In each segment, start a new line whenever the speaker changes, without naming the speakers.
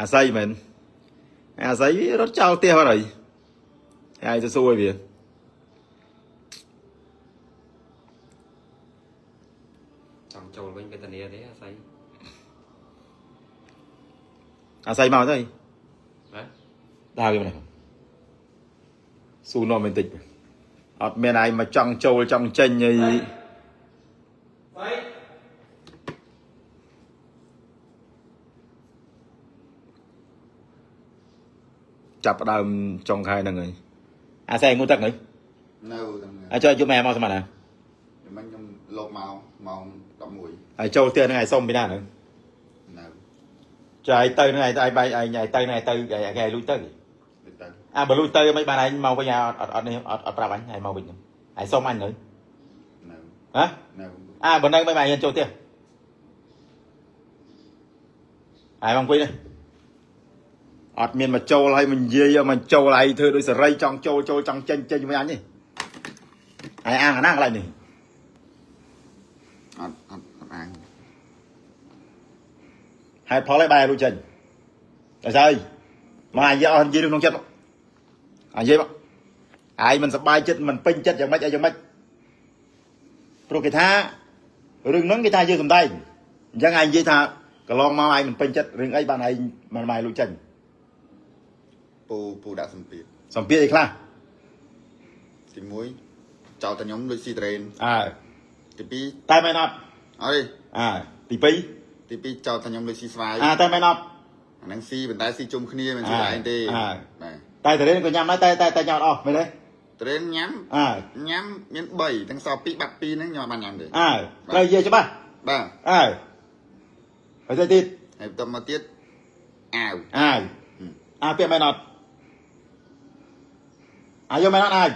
say mình say rất trao tiêu vào đây ai cho xui vậy
trong châu bên cái tên này đấy say
say màu thôi
đấy
đào cái này xu nó mình tịch ở bên này mà trong châu trong tranh như chập đào trong khai là người say ngu tật người cho chú mẹ mau xem mà nè
mình lột màu đậm mùi
châu tiền ngày xong bên nào nữa trời tây này ai bay ai nhảy tây này tây ngày lui tới bà lui tới mấy bà này mau bây giờ ở pra bánh hay mau bình ai xong anh nữa hả bên đây mấy bài nhân châu tiền ai bằng quy đây ọt miền mà châu lại mình dê mà châu lại thưa đôi sợi ray trong châu trong chân với anh đi ai ăn ở năng lại nè
ăn
hai phó lấy bài luôn chân là sao mà ai giờ gì đừng nông chất ai dê bác ai mình sập bài chất mình pin chất chẳng mấy rồi cái tha rừng nắng cái tha dư cầm tay chẳng ai dê tha cái lon mau ai mình pin chất rừng ấy bạn này mà mày luôn chân
ปูđã
sầm pia gì khác
thì muối chào ta nhóm Lucy Train thì pi
tay mày nọt tí pi
chào ta nhóm Lucy Swai
tay mày nọt
năng si bên tay si chung khnia mình chỉ lại anh tê
tay từ đấy có nhắm nói tay nhọt mày đấy
Train nhắm miếng 7 thằng sau pi bạc pi nó nhỏ bàn nhắm đấy
đây về cho ba phải dây tít
hay tâm mà tiết
pia mày nọt vô mày nọt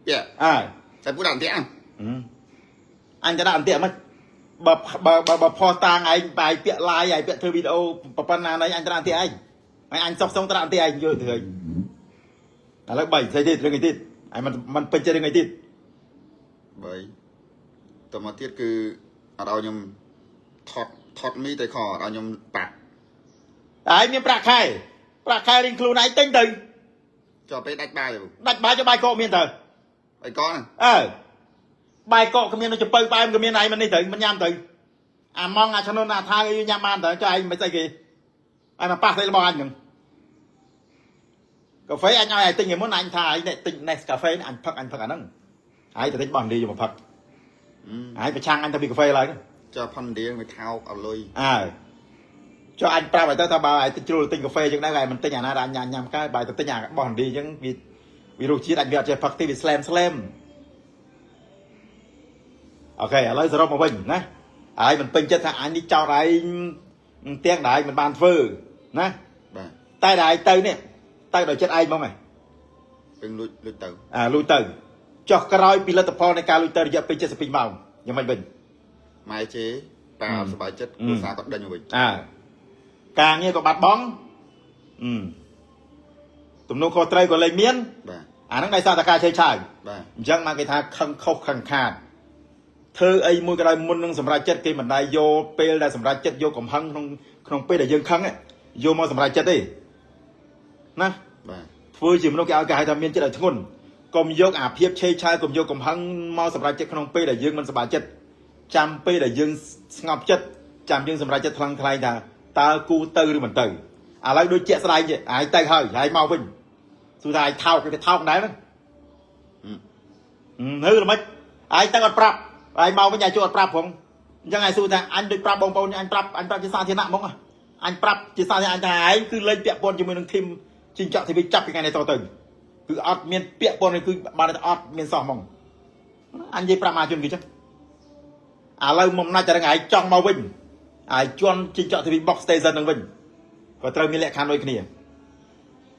pia sai phụ đàn tiện
anhจะด่านเตี้ยมั้ยบ่พอตางไอ้ไปเตี้ยลายไอ้เตี้ยเธอวิดีโอปะนาไหนanhจะด่านเตี้ยanh sọc xongด่านเตี้ยanh vô thìแล้ว7 giây tiết 1 tiết ไอ้มันเป็นจะ1 tiết
7tâm mà tiết คือเอาញោមថត់មីទៅខเอาញោមប៉ាក់
ហើយមានប្រាក់ខែរៀងខ្លួនឯងទិញទៅ
ចូលពេលដាច់បាយ
choបាយកកមានទៅ
បាយកក
បាយកកគ្មាននៅចំពៅបែមក៏មានឯងមិននេះទៅមិនញ៉ាំទៅអាម៉ងអាឆ្នុនអាថាញ៉ាំបានទៅចុះឯងមិនស្អីគេឯងមកប៉ះស្អីរបស់អញហ្នឹងកាហ្វេអញឲ្យឯងទិញឲ្យមុនអញថាឯងទិញ Nescafe អញផឹកអាហ្នឹងឯងទៅទិញបោះឌីយកមកផឹកឯងប្រឆាំងអញទៅពីកាហ្វេឡើយ
ចុះផុនឌីវាថោកឲ្យលុយ
ចុះអញប្រាប់ឲ្យទៅថាបើឯងជ្រុលទិញកាហ្វេចឹងដែរឯងមិនទិញអាណាដែលអញញ៉ាំកើតបើទៅទិញអាបោះឌីចឹងវារសជាតិអញវាអត់ចេះផឹកទេវាស្លែមអូខេឥឡូវសរុបមកវិញណាហើយមិនពេញចិត្តថាអញនេះចោតឯងទាំងដែរមិនបានធ្វើណាតែដែរទៅនេះទៅដល់ចិត្តឯងហ្មងហ៎
ពេលលួចទៅ
លួចទៅចុះក្រោយពីលទ្ធផលនៃការលួចទៅរយៈពេល72ម៉ោងយ៉ាងម៉េចវិញ
ម៉ែជេប៉ាអត់សប្បាយចិត្តគ្រួសារគាត់ដេញវិញ
ការងារក៏បាត់បង់ទំនួលខុសត្រូវក៏លែងមានអាហ្នឹងដោយសារតែការឆេះឆាវអញ្ចឹងមកគេថាខឹងខុសខឹងខាតធ្វើអីមួយក៏ដោយមុននឹងសម្រាប់ចិត្តគេមិនដែរយកពេលដែលសម្រាប់ចិត្តយកកំហឹងក្នុងពេលដែលយើងខឹងយកមកសម្រាប់ចិត្តទេណាធ្វើជាមនុស្សគេឲ្យគេហៅថាមានចិត្តឲ្យធ្ងន់កុំយកអាភាពឆេះឆាវកុំយកកំហឹងមកសម្រាប់ចិត្តក្នុងពេលដែលយើងមិនសប្បាយចិត្តចាំពេលដែលយើងស្ងប់ចិត្តចាំយើងសម្រាប់ចិត្តថ្លឹងថ្លែងថាតើគូទៅឬមិនទៅឥឡូវដូចជាក់ស្ដែងហើយទៅហើយមកវិញសួរថាឲ្យថោកគេថោកដែរហ្នឹងល្មិចឯងទៅអត់ប្រាប់ឯងមកវិញឯងជួយអត់ប្រាប់ផងអញ្ចឹងឯងសួរថាអញដូចប្រាប់បងប្អូនអញប្រាប់ជាសាធារណៈហ្មងអញប្រាប់ជាសាធារណៈអញថាឯងគឺលេងពាក់ព័ន្ធជាមួយនឹងធីមជីងចောက်ទីវីចាប់ពីថ្ងៃនេះតទៅគឺអត់មានពាក់ព័ន្ធគឺបានតែអត់មានសោះហ្មងអញនិយាយប្រាប់មកជនគេចឹងឥឡូវមកណាច់តែឯងចង់មកវិញឯងជន់ជីងចောက်ទីវី box station នឹងវិញក៏ត្រូវមានលក្ខខណ្ឌដូចគ្នា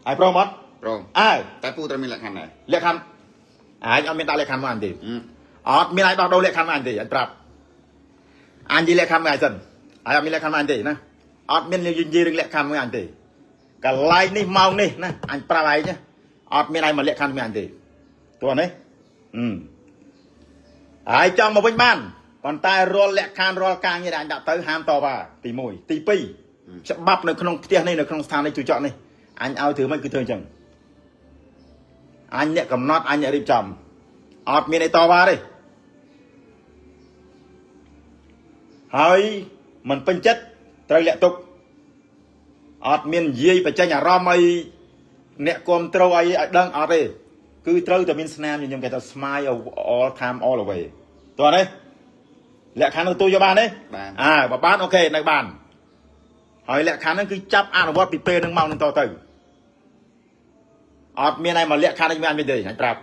ហើយព្រមអត់
ព្រមតែពូត្រូវមានលក្ខខណ្ឌដែរ
លក្ខខណ្ឌឯងអត់មានដាក់លក្ខខណ្ឌមកអញទេអត់មានឲ្យដោះដូរលក្ខខណ្ឌមកអញទេអញប្រាប់អញនិយាយលក្ខខណ្ឌមកអញសិនហើយអត់មានលក្ខខណ្ឌមកអញទេណាអត់មាននិយាយរឿងលក្ខខណ្ឌមកអញទេកន្លែងនេះម៉ោងនេះណាអញប្រាប់ឯងអត់មានឲ្យមកលក្ខខណ្ឌមកអញទេទោះនេះហើយចង់មកវិញបានប៉ុន្តែរាល់លក្ខខណ្ឌរាល់ការងារដែលអញដាក់ទៅហាមតវ៉ាទី1ទី2 ច្បាប់នៅក្នុងផ្ទះនេះនៅក្នុងស្ថាននេះជួយចក់នេះអញឲ្យធ្វើមិនគឺធ្វើអញ្ចឹងអញអ្នកកំណត់អញអ្នករៀបចំអត់មានអីតវ៉ាទេហើយមិនពេញចិត្តត្រូវលាក់ទុកអត់មាននិយាយបញ្ចេញអារម្មណ៍អីអ្នកគ្រប់ត្រូលអីឲ្យដឹងអត់ទេគឺត្រូវតែមានស្នាមញញឹមគេថា smile all time all away តោះនេះលក្ខខណ្ឌទទួលយកបានទេបើបានអូខេនៅបានហើយលក្ខខណ្ឌហ្នឹងគឺចាប់អនុវត្តពីពេលហ្នឹងមកនឹងតទៅអត់មានឲ្យមកលក្ខខណ្ឌនេះមានទេអញប្រាប់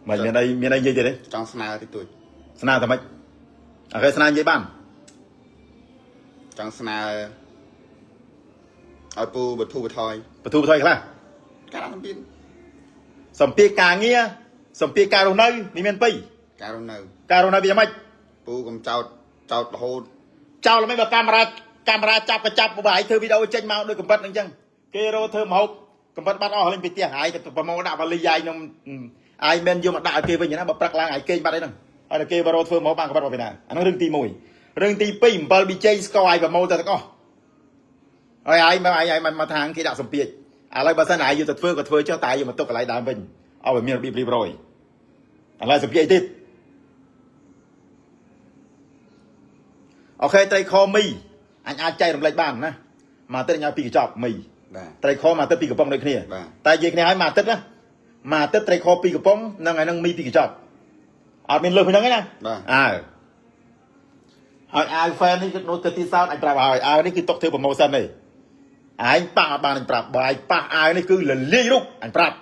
មិនមានអីនិយាយទៀតទេ
ចង់ស្នើតិចតួច
ស្នើតែម៉េចអូខេស្នើនិយាយបាន
ចង់ស្នើឲ្យពូបធូបថយ
ខ្លះ
ការ
សម្ពាធការងារសម្ពាធការរស់នៅមានពីរ
ការរស់នៅ
វាយ៉ាងម៉េច
ពូកុំចោតរហូត
ចោលមិនបើកាមេរ៉ាចាប់ក៏ចាប់បើឯងធ្វើវីដេអូចេញមកដូចកំបិតអញ្ចឹងគេរោធ្វើមហូបកំបិតបាត់អស់លេងពីផ្ទះហើយប្រមូលដាក់វ៉ាលីឯងខ្ញុំឯងមិនយកមកដាក់ឲ្យគេវិញណាបើព្រឹកឡើងឯងគេងបាត់អីហ្នឹងហើយគេបរោធ្វើមហូបបានកំបិតមកពីណាអាហ្នឹងរឿងទី1រឿងទី2 7 BJ ស្ករឯងប្រមូលទៅទាំងអស់ហើយឯងមកທາງគេដាក់សម្ពាធឥឡូវបើសិនឯងយកទៅធ្វើក៏ធ្វើចុះតែយកមកទុកកន្លែងដើមវិញឲ្យវាមានរបៀបរៀបរយឥឡូវសម្ពាធទៀតអូខេត្រីខមីអញអាចចែករំលែកបានណាមួយអាទិត្យអញឲ្យពីកញ្ចប់មីត្រីខមួយអាទិត្យពីកំប៉ុងដូចគ្នាតែនិយាយគ្នាឲ្យមួយអាទិត្យណាមួយអាទិត្យត្រីខពីកំប៉ុងនឹងឯនឹងមីពីកញ្ចប់អត់មានលើសពីហ្នឹងទេណាហើយអាវ fan នេះគឺនោះទៅទីសោតអញប្រាប់ឲ្យអាវនេះគឺຕົកធ្វើ promotion ទេឯងប៉ះអត់បានអញប្រាប់បើឯងប៉ះអាវនេះគឺលលាយរូបអញប្រាប់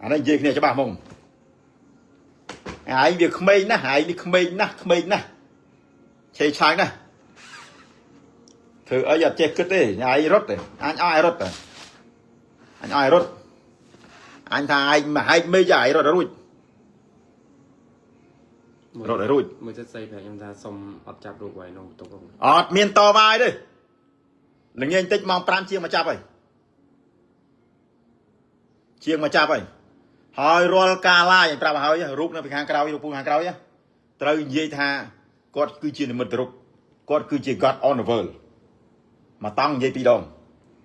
អានេះនិយាយគ្នាច្បាស់ហ្មងឯងវាក្មេងណាស់ឯងនេះក្មេងណាស់ឆេឆាយណាស់ធ្វើអីអត់ចេះគិតទេឯងរត់ទេអញឲ្យរត់ទេអញឲ្យរត់អញថាឯងមកហែកមេចឯងរត់រួច
មួយចិត្តស្អីប្រាប់ខ្ញុំថាសុំអត់ចាប់រូបໄວក្នុងបន្ទប់
អត់មានតវ៉ាទេល្ងាចតិចម៉ោង5ជាងមកចាប់ហើយហើយរាល់ការឡាយប្រាប់ឲ្យរូបនៅពីខាងក្រោយរូបពូខាងក្រោយត្រូវនិយាយថាគាត់គឺជានិមិត្តរូបគាត់គឺជា God on the world មកតង់និយាយ2ដង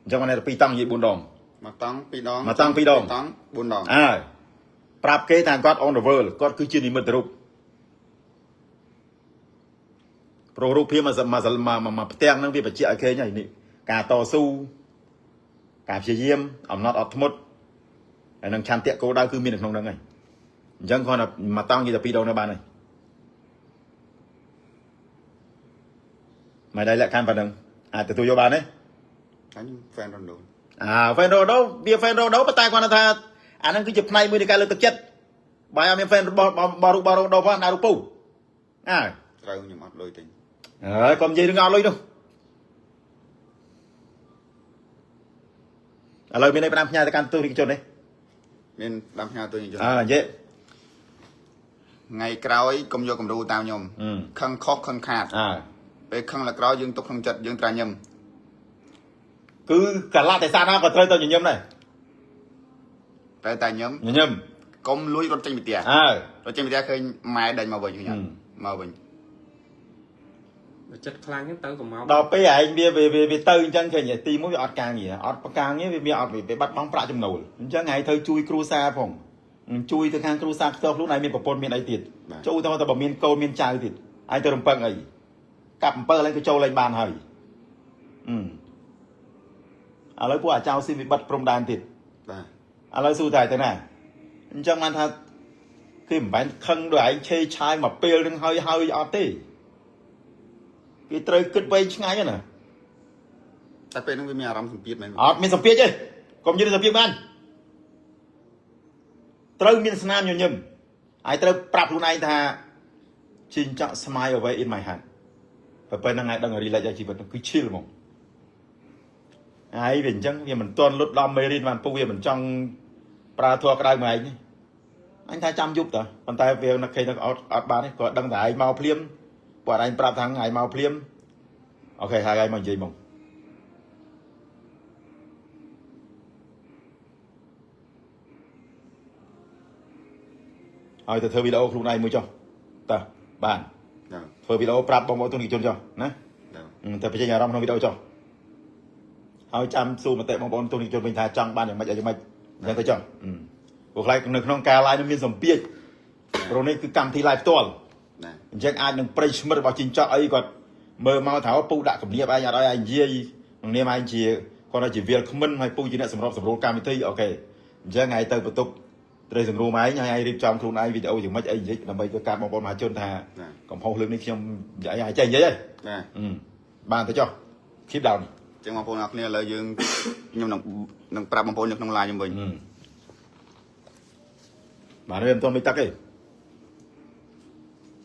អញ្ចឹងនៅ2តង់និយាយ4ដង
មកតង់2ដង
មកតង់2ដង
តង់4ដង
ប្រាប់គេថា God on the world គាត់គឺជានិមិត្តរូបព្រោះរូបភាពមកផ្ទាំងហ្នឹងវាបញ្ជាក់ឲ្យឃើញហើយនេះការតស៊ូការព្យាយាមអំណត់អត់ធ្មត់ហើយនឹងឆន្ទៈគោលដៅគឺមាននៅក្នុងហ្នឹងហើយអញ្ចឹងគាត់មកតង់និយាយតែ2ដងនៅបានហើយមិនได้លក្ខខណ្ឌប៉ុណ្ណឹងអាចទទួលយកបានទេ
ខ្ញុំ fan Ronaldo
fan Ronaldo វា fan Ronaldo ប៉ុន្តែគាត់ថាអាហ្នឹងគឺជាផ្នែកមួយនៃការលើកទឹកចិត្តបើអត់មាន fan របស់Ronaldo ផងណារូបពូ
ត្រូវខ្ញុំអត់លុយទេ
ហើយកុំនិយាយរឿងអត់លុយនោះឥឡូវមានអីផ្ដាំផ្ញើទៅកាន់ទូរទស្សន៍នេះ
មានផ្ដាំផ្ញើទូរទស្សន៍
និយាយ
ថ្ងៃក្រោយកុំយកគំរូតាមខ្ញុំខឹងខុសខឹងខាតពេលខឹងលើក្រោយយើងទុកក្នុងចិត្តយើងត្រាញញឹម
គឺកាលៈទេសៈណាក៏ត្រូវទៅញញឹមដែរ
ត្រូវតែញញឹមកុំលួចរត់ចេញពីផ្ទះរត់ចេញពីផ្ទះឃើញម៉ែដេញមកវិញខ្ញុំមកវិញ
ចិត្តខ្លាំងហ្នឹងទៅកុំមក
ដល់ពេលឯងវាទៅអញ្ចឹងឃើញទីមួយវាអត់ការងារអត់ប្រការងារវាអត់វាបាត់បង់ប្រាក់ចំណូលអញ្ចឹងឯងត្រូវជួយគ្រួសារផងជួយទៅខាងគ្រួសារផ្ទាល់ខ្លួនឯងមានប្រពន្ធមានអីទៀតចូលទៅបើមានកូនមានចៅទៀតឯងទៅរំពឹងអីកាប់7ឡើងទៅចូលលេងបានហើយឥឡូវពួកអាចៅស៊ីវិបត្តិព្រំដែនទៀត
បាទ
ឥឡូវស៊ូតែទៅណាអញ្ចឹងបានថាគេមិនបែរខឹងដោយឯងឆេឆាយមកពេលនឹងហើយអត់ទេគេត្រូវគិតវែងឆ្ងាយណា
តែពេលហ្នឹងវាមានអារម្មណ៍សម្ពាធមែន
អត់មានសម្ពាធទេកុំនិយាយសម្ពាធបានត្រូវមានស្នាមញញឹមហើយត្រូវប្រាប់ខ្លួនឯងថាជីងចាក់ smile away in my heart ពេលហ្នឹងឯងដឹង relax ជីវិតគឺ chill ហ្មងហើយវាអញ្ចឹងវាមិនទាន់លុតដល់មេរៀនបានពូវាមិនចង់ប្រើធัวក្តៅមួយឯងនេះអញថាចាំយប់តើប៉ុន្តែវានឹកឃើញអត់បានទេគាត់ដឹងតែឯងមកភ្លាមគាត់ឯងប្រាប់ថាឯងមកភ្លាមអូខេហើយឯងមកនិយាយមក ឲ្យទៅធ្វើវីដេអូខ្លួនឯងមួយចុះតើបានធ្វើវីដេអូប្រាប់បងប្អូនទូនីជនចុះណាតែបញ្ចេញអារម្មណ៍ក្នុងវីដេអូចុះហើយចាំសួរមតិបងប្អូនទូនីជនវិញថាចង់បានយ៉ាងម៉េចយ៉ាងម៉េចអញ្ចឹងទៅចុះព្រោះខ្លាចនៅក្នុងការ live មានសម្ពាធព្រោះនេះគឺកម្មវិធី live ផ្ទាល់អញ្ចឹងអាចនឹងប្រិយស្មិតរបស់ជីងចក់អីគាត់មើលមកថាពូដាក់គំនាបឯងអត់ឲ្យឯងនិយាយនឹងនាមឯងជាគាត់ថាជាវាលខ្មិនហើយពូជាអ្នកសម្របសម្រួលកម្មវិធីអូខេអញ្ចឹងឯងទៅបន្ទប់ត្រូវសង្រួមឯងហើយឯងរៀបចំខ្លួនឯងវីដេអូយ៉ាងម៉េចអីនិយាយដើម្បីទៅការបងប្អូនមហាជនថាកំហុសលើកនេះខ្ញុំនិយាយឲ្យចេះនិយាយហ៎បានទៅចុះ keep down
ចឹងបងប្អូនអរគ្នាឥឡូវយើងខ្ញុំនឹងប្រាប់បងប្អូននៅក្នុង live ខ្ញុំវិញ
បាទរៀនមិនទាន់មិនទឹកទេ